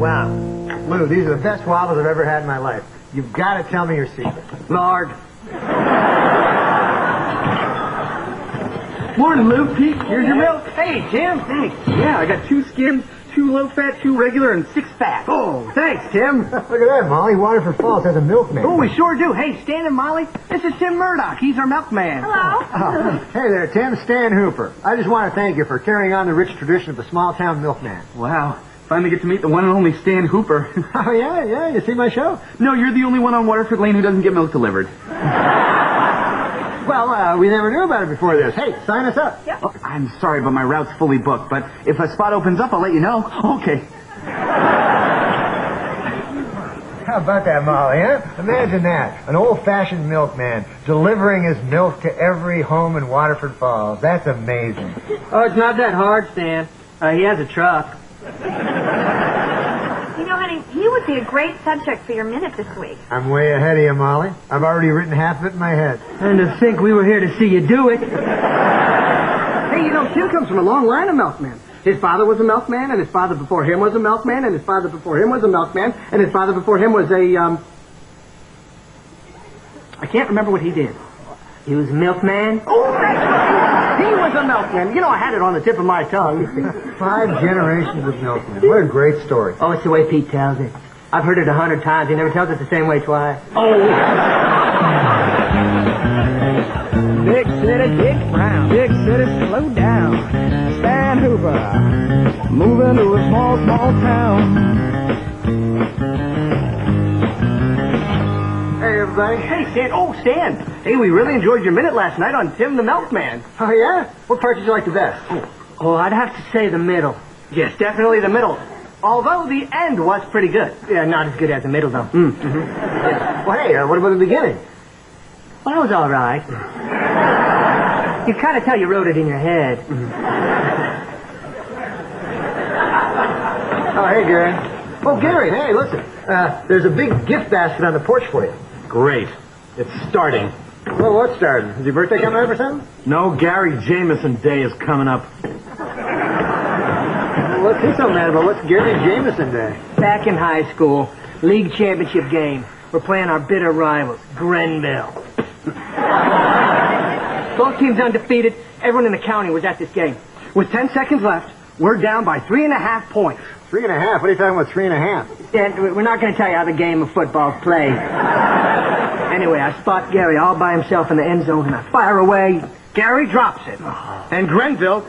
Wow. Lou, these are the best waffles I've ever had in my life. You've got to tell me your secret. Lord. Morning, Lou. Pete, here's your milk. Hey, Tim, thanks. Yeah, I got 2 skimmed, 2 low-fat, 2 regular, and 6 fat. Oh, thanks, Tim. Look at that, Molly. Waterford Falls has a milkman. Oh, we sure do. Hey, Stan and Molly, this is Tim Murdoch. He's our milkman. Hello. Oh, hey there, Tim. Stan Hooper. I just want to thank you for carrying on the rich tradition of the small-town milkman. Wow. Finally get to meet the one and only Stan Hooper. Oh, yeah? You see my show? No, you're the only one on Waterford Lane who doesn't get milk delivered. Well, we never knew about it before this. Hey, sign us up. Yep. Oh, I'm sorry, but my route's fully booked. But if a spot opens up, I'll let you know. Okay. How about that, Molly, huh? Imagine that. An old-fashioned milkman delivering his milk to every home in Waterford Falls. That's amazing. Oh, it's not that hard, Stan. He has a truck. You know, honey, he would be a great subject for your minute this week. I'm way ahead of you, Molly. I've already written half of it in my head. And to think we were here to see you do it. Hey, you know, Tim comes from a long line of milkmen. His father was a milkman, and his father before him was a milkman, and his father before him was a milkman, and his father before him was a, I can't remember what he did. He was a milkman? Oh, that's right. He was a milkman. You know, I had it on the tip of my tongue. 5 generations of milkmen. What a great story. Oh, it's the way Pete tells it. I've heard it 100 times. He never tells it the same way twice. Oh. Big city, Dick Brown. Big city, slow down. Stan Hooper, moving to a small, small town. Hey, everybody. Hey, Stan. Oh, Stan. Hey, we really enjoyed your minute last night on Tim the Milkman. Oh, yeah? What part did you like the best? Oh, I'd have to say the middle. Yes, definitely the middle. Although the end was pretty good. Yeah, not as good as the middle, though. Yeah. Well, hey, what about the beginning? Well, that was all right. You kind of tell you wrote it in your head. Oh, hey, Gary. Oh, Gary, hey, listen. There's a big gift basket on the porch for you. Great. It's starting. Well, what's starting? Is your birthday coming up or something? No, Gary Jameson Day is coming up. Well, what's he so mad about? What's Gary Jameson Day? Back in high school, league championship game. We're playing our bitter rivals, Grenville. Both teams undefeated. Everyone in the county was at this game. With 10 seconds left, we're down by 3.5 points. 3.5? What are you talking about, 3.5? And we're not going to tell you how the game of football's played. Anyway, I spot Gary all by himself in the end zone, and I fire away. Gary drops it. And Grenville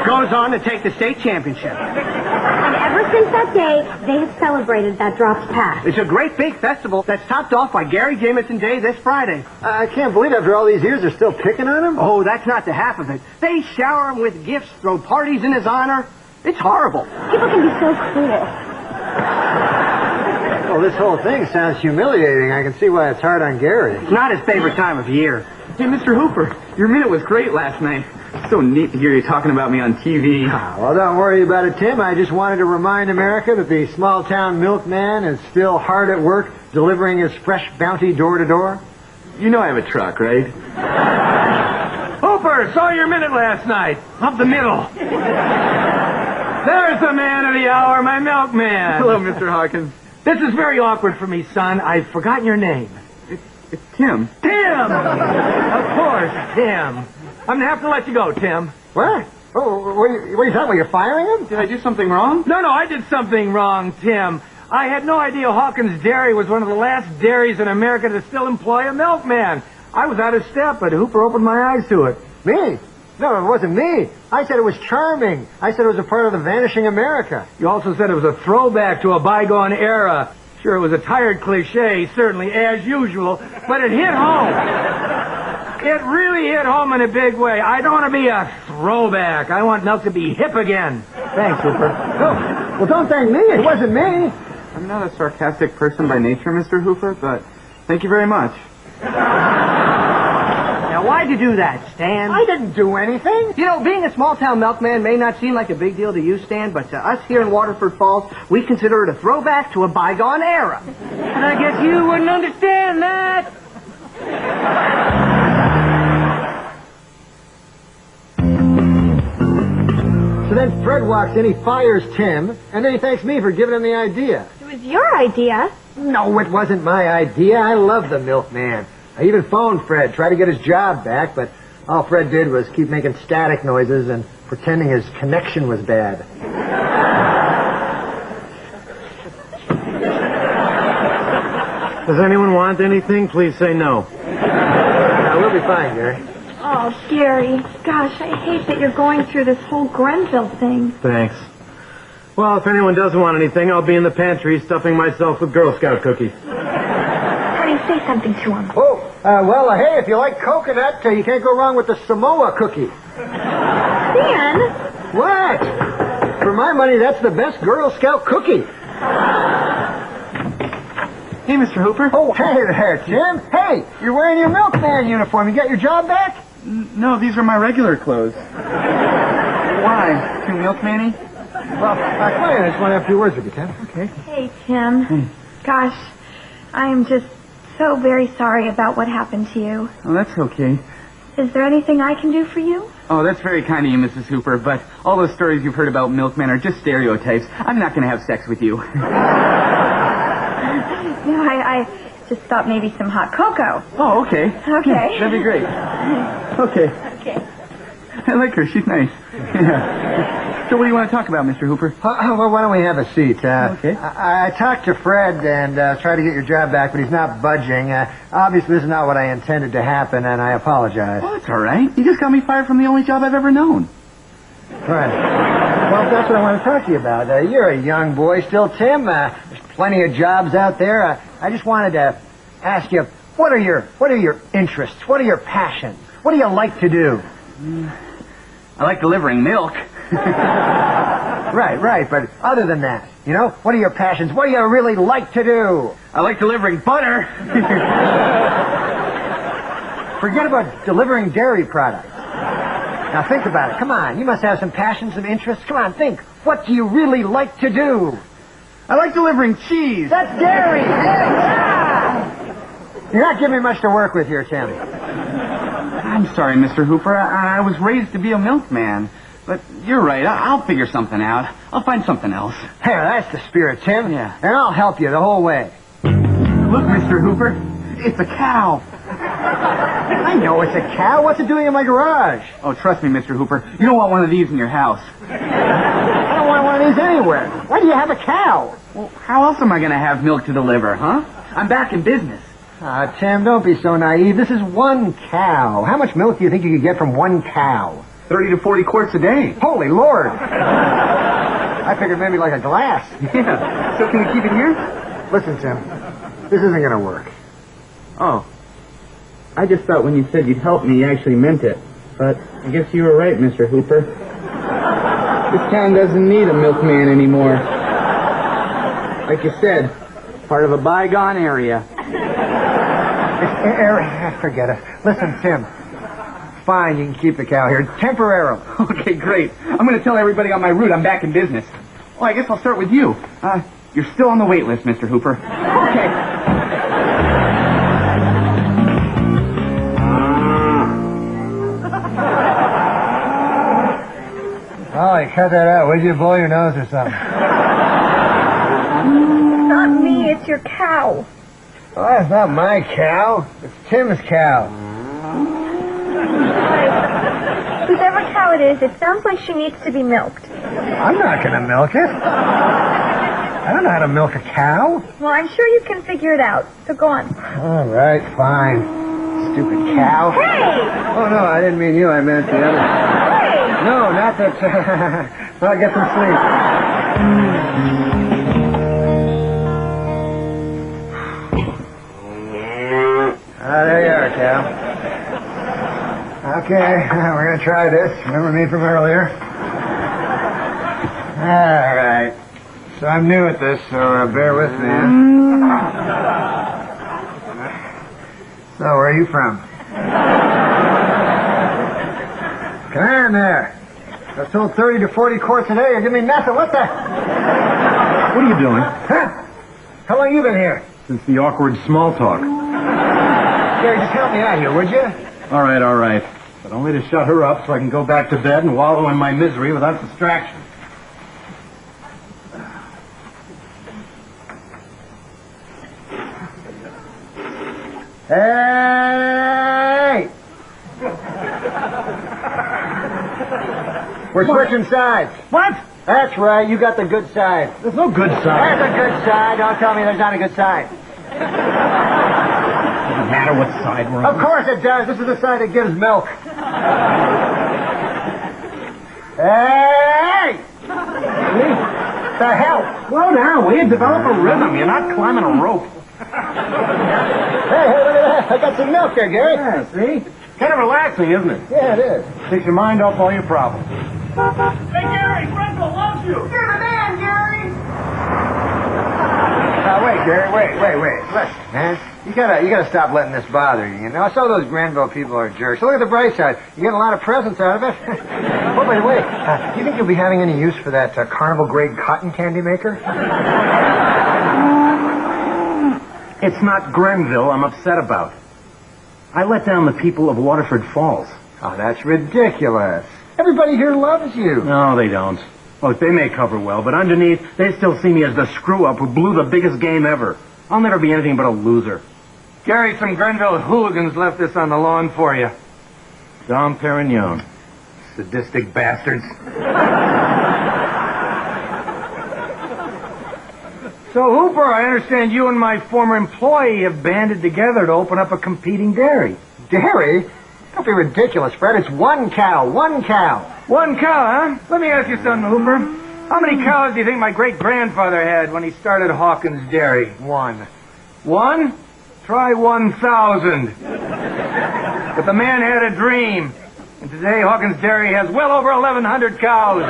goes on to take the state championship. And ever since that day, they have celebrated that dropped pass. It's a great big festival that's topped off by Gary Jameson Day this Friday. I can't believe after all these years they're still picking on him. Oh, that's not the half of it. They shower him with gifts, throw parties in his honor. It's horrible. People can be so cruel. Well, this whole thing sounds humiliating. I can see why it's hard on Gary. It's not his favorite time of year. Hey, Mr. Hooper, your minute was great last night. It's so neat to hear you talking about me on TV. Well, don't worry about it, Tim. I just wanted to remind America that the small-town milkman is still hard at work delivering his fresh bounty door to door. You know I have a truck, right? Hooper, saw your minute last night. Up the middle. There's the man of the hour, my milkman. Hello, Mr. Hawkins. This is very awkward for me, son. I've forgotten your name. It's Tim. Tim! Of course, Tim. I'm going to have to let you go, Tim. What? Oh, what are you talking about? You're firing him? Did I do something wrong? No, I did something wrong, Tim. I had no idea Hawkins Dairy was one of the last dairies in America to still employ a milkman. I was out of step, but Hooper opened my eyes to it. Me? No, it wasn't me. I said it was charming. I said it was a part of the vanishing America. You also said it was a throwback to a bygone era. Sure, it was a tired cliche, certainly, as usual, but it hit home. It really hit home in a big way. I don't want to be a throwback. I want milk to be hip again. Thanks, Hooper. Oh, well, don't thank me. It wasn't me. I'm not a sarcastic person by nature, Mr. Hooper, but thank you very much. Now, why'd you do that, Stan? I didn't do anything. You know, being a small-town milkman may not seem like a big deal to you, Stan, but to us here in Waterford Falls, we consider it a throwback to a bygone era. But I guess you wouldn't understand that. So then Fred walks in, he fires Tim, and then he thanks me for giving him the idea. It was your idea. No, it wasn't my idea. I love the milkman. I even phoned Fred, tried to get his job back, but all Fred did was keep making static noises and pretending his connection was bad. Does anyone want anything? Please say no. We'll be fine, Gary. Oh, Gary. Gosh, I hate that you're going through this whole Grenville thing. Thanks. Well, if anyone doesn't want anything, I'll be in the pantry stuffing myself with Girl Scout cookies. Honey, say something to him. Oh, hey, if you like coconut, you can't go wrong with the Samoa cookie. Dan? What? For my money, that's the best Girl Scout cookie. Hey, Mr. Hooper. Oh, hey there, Tim. Hey, you're wearing your milkman uniform. You got your job back? No, these are my regular clothes. Why? Too milkman-y? Well, fine. I just want to have a few words with you, Tim. Okay. Hey, Tim. Gosh, I am just so very sorry about what happened to you. Oh, that's okay. Is there anything I can do for you? Oh, that's very kind of you, Mrs. Hooper, but all those stories you've heard about milkmen are just stereotypes. I'm not going to have sex with you. No, I just thought maybe some hot cocoa. Oh, okay. Okay. Yeah, that'd be great. Okay. Okay. I like her. She's nice. Yeah. So what do you want to talk about, Mr. Hooper? Well, why don't we have a seat? Okay. I talked to Fred and tried to get your job back, but he's not budging. Obviously, this is not what I intended to happen, and I apologize. Oh, it's all right. You just got me fired from the only job I've ever known. Right. Well, that's what I want to talk to you about. You're a young boy still, Tim. There's plenty of jobs out there. I just wanted to ask you, what are your interests? What are your passions? What do you like to do? I like delivering milk. Right. But other than that, what are your passions? What do you really like to do? I like delivering butter. Forget about delivering dairy products. Now think about it. Come on. You must have some passions, some interests. Come on, think. What do you really like to do? I like delivering cheese. That's dairy. Yeah. You're not giving me much to work with here, Tim. I'm sorry, Mr. Hooper. I was raised to be a milkman. But you're right. I'll figure something out. I'll find something else. Hey, that's the spirit, Tim. Yeah. And I'll help you the whole way. Look, Mr. Hooper. It's a cow. I know it's a cow. What's it doing in my garage? Oh, trust me, Mr. Hooper. You don't want one of these in your house. I don't want one of these anywhere. Why do you have a cow? Well, how else am I going to have milk to deliver, huh? I'm back in business. Tim, don't be so naive. This is one cow. How much milk do you think you could get from one cow? 30 to 40 quarts a day. Holy Lord. I figured maybe like a glass. Yeah. So can we keep it here? Listen, Tim, this isn't going to work. Oh. I just thought when you said you'd help me, you actually meant it. But I guess you were right, Mr. Hooper. This town doesn't need a milkman anymore. Like you said, part of a bygone area. Forget it. Listen, Tim. Fine, you can keep the cow here temporarily. Okay, great. I'm going to tell everybody on my route I'm back in business. Well, I guess I'll start with you. You're still on the wait list, Mr. Hooper. Okay. Oh, you cut that out. Would you blow your nose or something? It's not me, it's your cow. Well, that's not my cow. It's Tim's cow. Whoever cow it is, it sounds like she needs to be milked. I'm not going to milk it. I don't know how to milk a cow. Well, I'm sure you can figure it out, so go on. All right, fine. Stupid cow. Hey! Oh, no, I didn't mean you. I meant the other. Hey! No, not that. Well, get some sleep. There you are, cow. Okay, we're going to try this. Remember me from earlier? All right. So I'm new at this, so bear with me. Huh? So where are you from? Come on there. I was told 30 to 40 quarts a day. You give me nothing. What the? What are you doing? Huh? How long you been here? Since the awkward small talk. Gary, just help me out here, would you? All right. But only to shut her up so I can go back to bed and wallow in my misery without distraction. Hey! We're switching sides. What? That's right, you got the good side. There's no good There's side. a good side. Don't tell me there's not a good side. Doesn't matter what side we're on. Of course it does. This is the side that gives milk. Hey! The hell? Slow down, will you? Develop a rhythm. You're not climbing a rope. Hey, look at that. I got some milk there, Gary. Yeah, see? Kind of relaxing, isn't it? Yeah, it is. Takes your mind off all your problems. Hey, Gary, Brendel loves you. You're the man, Gary. Now, wait, Gary, wait. Listen, man. You gotta stop letting this bother you, you know? Some of those Granville people are jerks. So look at the bright side. You get a lot of presents out of it. Oh, by the way, do you think you'll be having any use for that carnival-grade cotton candy maker? It's not Grenville I'm upset about. I let down the people of Waterford Falls. Oh, that's ridiculous. Everybody here loves you. No, they don't. Look, they may cover well, but underneath, they still see me as the screw-up who blew the biggest game ever. I'll never be anything but a loser. Gary, some Grenville hooligans left this on the lawn for you. Dom Perignon. Sadistic bastards. So, Hooper, I understand you and my former employee have banded together to open up a competing dairy. Dairy? Don't be ridiculous, Fred. It's one cow. One cow, huh? Let me ask you something, Hooper. How many cows do you think my great-grandfather had when he started Hawkins Dairy? One. One? Try 1,000. But the man had a dream. And today, Hawkins Dairy has well over 1,100 cows.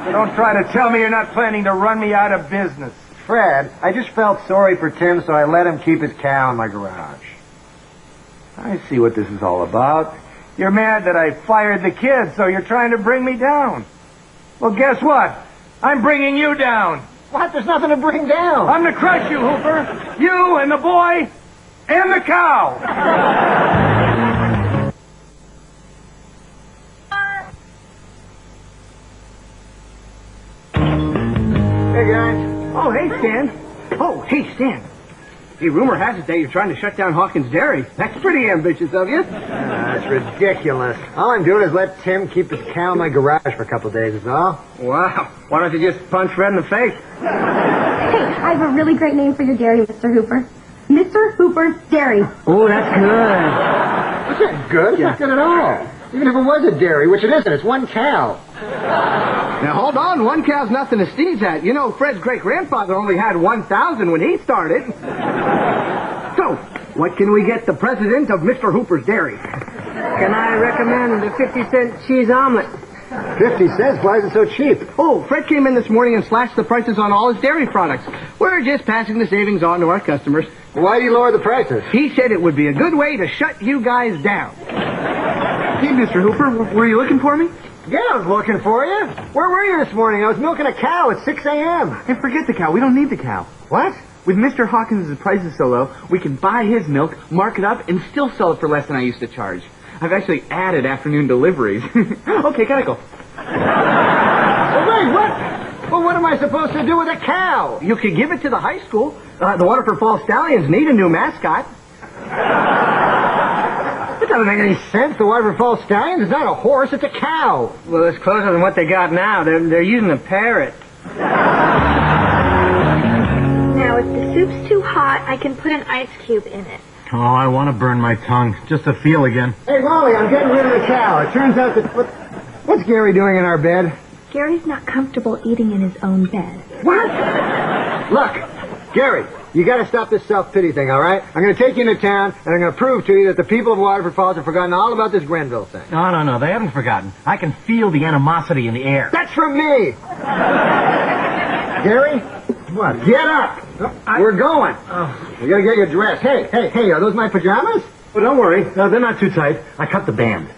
So don't try to tell me you're not planning to run me out of business. Fred, I just felt sorry for Tim, so I let him keep his cow in my garage. I see what this is all about. You're mad that I fired the kid, so you're trying to bring me down. Well, guess what? I'm bringing you down. What? There's nothing to bring down. I'm to crush you, Hooper. You and the boy and the cow. Hey, guys. Oh, hey, Stan. Oh, hey, Stan. Hey, rumor has it that you're trying to shut down Hawkins Dairy. That's pretty ambitious of you. That's ridiculous. All I'm doing is let Tim keep his cow in my garage for a couple of days, is all. Wow. Why don't you just punch Fred in the face? Hey, I have a really great name for your dairy, Mr. Hooper. Mr. Hooper's Dairy. Oh, that's good. That's not good. It's not good at all. Even if it was a dairy, which it isn't. It's one cow. Now, hold on. One cow's nothing to sneeze at. You know, Fred's great-grandfather only had 1,000 when he started. So, what can we get the president of Mr. Hooper's Dairy? Can I recommend the 50-cent cheese omelet? 50 cents? Why is it so cheap? Oh, Fred came in this morning and slashed the prices on all his dairy products. We're just passing the savings on to our customers. Why do you lower the prices? He said it would be a good way to shut you guys down. Hey, Mr. Hooper, were you looking for me? Yeah, I was looking for you. Where were you this morning? I was milking a cow at 6 a.m. Hey, forget the cow. We don't need the cow. What? With Mr. Hawkins' prices so low, we can buy his milk, mark it up, and still sell it for less than I used to charge. I've actually added afternoon deliveries. Okay, gotta go. Wait, what? Well, what am I supposed to do with a cow? You could give it to the high school. The Waterford Falls Stallions need a new mascot. That doesn't make any sense. The Waterford Falls Stallions is not a horse, it's a cow. Well, it's closer than what they got now. They're using a parrot. Now, if the soup's too hot, I can put an ice cube in it. Oh, I want to burn my tongue just to feel again. Hey, Molly, I'm getting rid of the cow. It turns out that... What's Gary doing in our bed? Gary's not comfortable eating in his own bed. What? Look, Gary, you got to stop this self-pity thing, all right? I'm going to take you into town, and I'm going to prove to you that the people of Waterford Falls have forgotten all about this Grenville thing. No, they haven't forgotten. I can feel the animosity in the air. That's from me! Gary? What? Get up! We're going. We got to get you dressed. Hey, are those my pajamas? Well, don't worry. No, they're not too tight. I cut the band.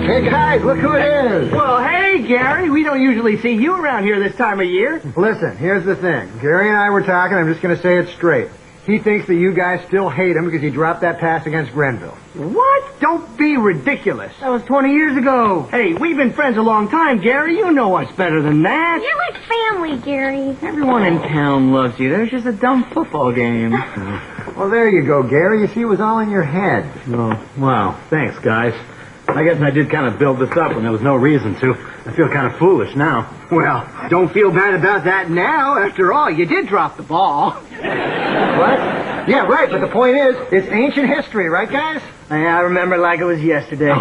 Hey, guys, look who it is. Well, hey, Gary. We don't usually see you around here this time of year. Listen, here's the thing. Gary and I were talking. I'm just going to say it straight. He thinks that you guys still hate him because he dropped that pass against Grenville. What? Don't be ridiculous. That was 20 years ago. Hey, we've been friends a long time, Gary. You know us better than that. You're like family, Gary. Everyone in town loves you. There's just a dumb football game. Well, there you go, Gary. You see, it was all in your head. Oh, wow. Thanks, guys. I guess I did kind of build this up when there was no reason to. I feel kind of foolish now. Well, don't feel bad about that now. After all, you did drop the ball. What? Yeah, right, but the point is, it's ancient history, right, guys? I remember like it was yesterday.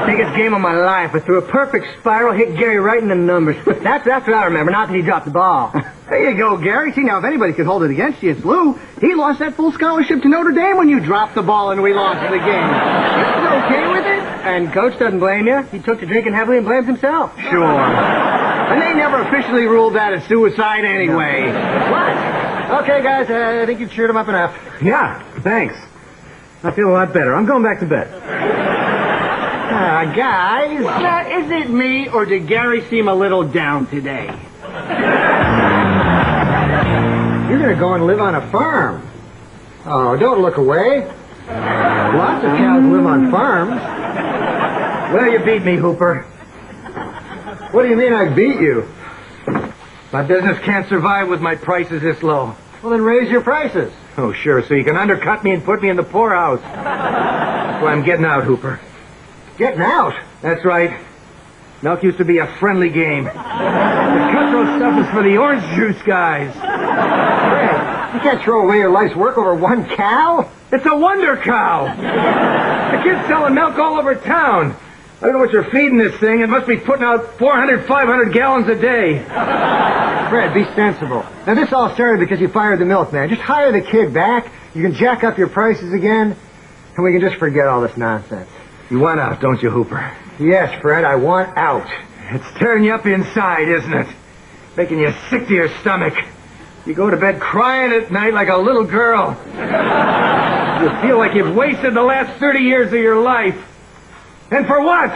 Biggest game of my life. I threw a perfect spiral, hit Gary right in the numbers. That's what I remember, not that he dropped the ball. There you go, Gary. See, now, if anybody could hold it against you, it's Lou. He lost that full scholarship to Notre Dame when you dropped the ball and we lost the game. He's okay with it? And Coach doesn't blame you. He took to drinking heavily and blames himself. Sure. And they never officially ruled that a suicide anyway. What? Okay, guys, I think you've cheered him up enough. Yeah, thanks. I feel a lot better. I'm going back to bed. Guys, is it me or did Gary seem a little down today? You're going to go and live on a farm. Oh, don't look away. Lots of cows live on farms. Well, you beat me, Hooper. What do you mean I beat you? My business can't survive with my prices this low. Well, then raise your prices. Oh, sure, so you can undercut me and put me in the poorhouse. That's why I'm getting out, Hooper. Getting out? That's right. Milk used to be a friendly game. The cutthroat stuff is for the orange juice guys. Fred, you can't throw away your life's work over one cow. It's a wonder cow. The kid's selling milk all over town. I don't know what you're feeding this thing. It must be putting out 400, 500 gallons a day. Fred, be sensible. Now, this all started because you fired the milkman. Just hire the kid back. You can jack up your prices again, and we can just forget all this nonsense. You want out, don't you, Hooper? Yes, Fred, I want out. It's tearing you up inside, isn't it? Making you sick to your stomach. You go to bed crying at night like a little girl. You feel like you've wasted the last 30 years of your life. And for what?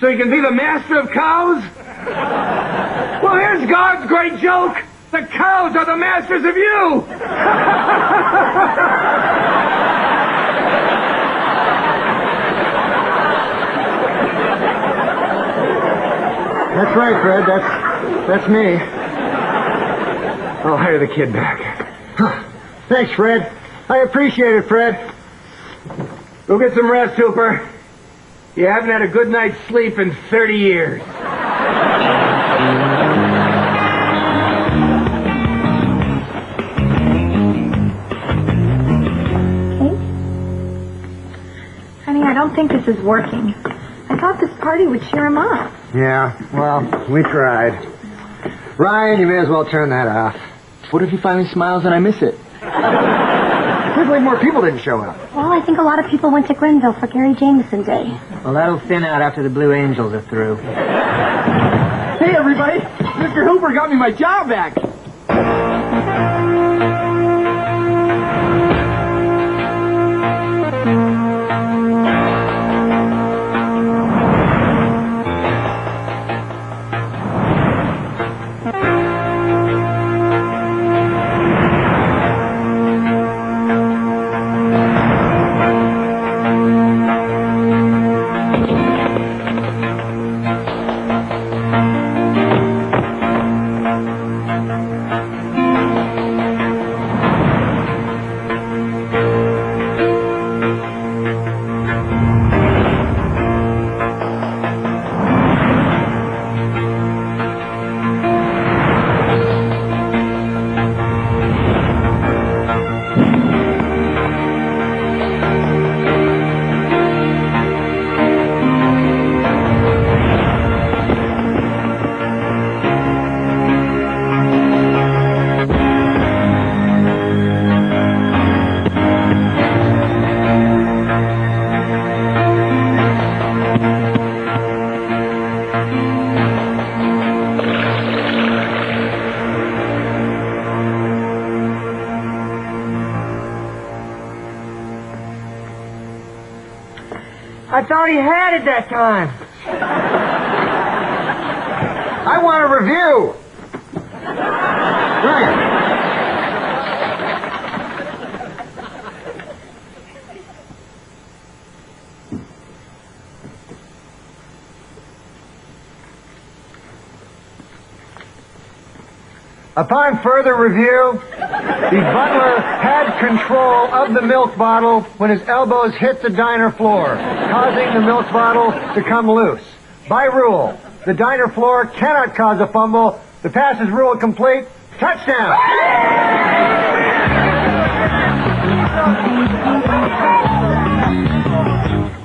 So you can be the master of cows? Well, here's God's great joke. The cows are the masters of you. That's right, Fred. That's me. I'll hire the kid back. Thanks, Fred. I appreciate it, Fred. Go get some rest, Hooper. You haven't had a good night's sleep in 30 years. Honey, I don't think this is working. I thought this party would cheer him up. Yeah, well, we tried. Ryan, you may as well turn that off. What if he finally smiles and I miss it? I can't believe more people didn't show up. Well, I think a lot of people went to Grenville for Gary Jameson Day. Well, that'll thin out after the Blue Angels are through. Hey, everybody! Mr. Hooper got me my job back! I thought he had it that time. I want a review. Ryan. Upon further review, the butler had control of the milk bottle when his elbows hit the diner floor, causing the milk bottle to come loose. By rule, the diner floor cannot cause a fumble. The pass is rule complete. Touchdown!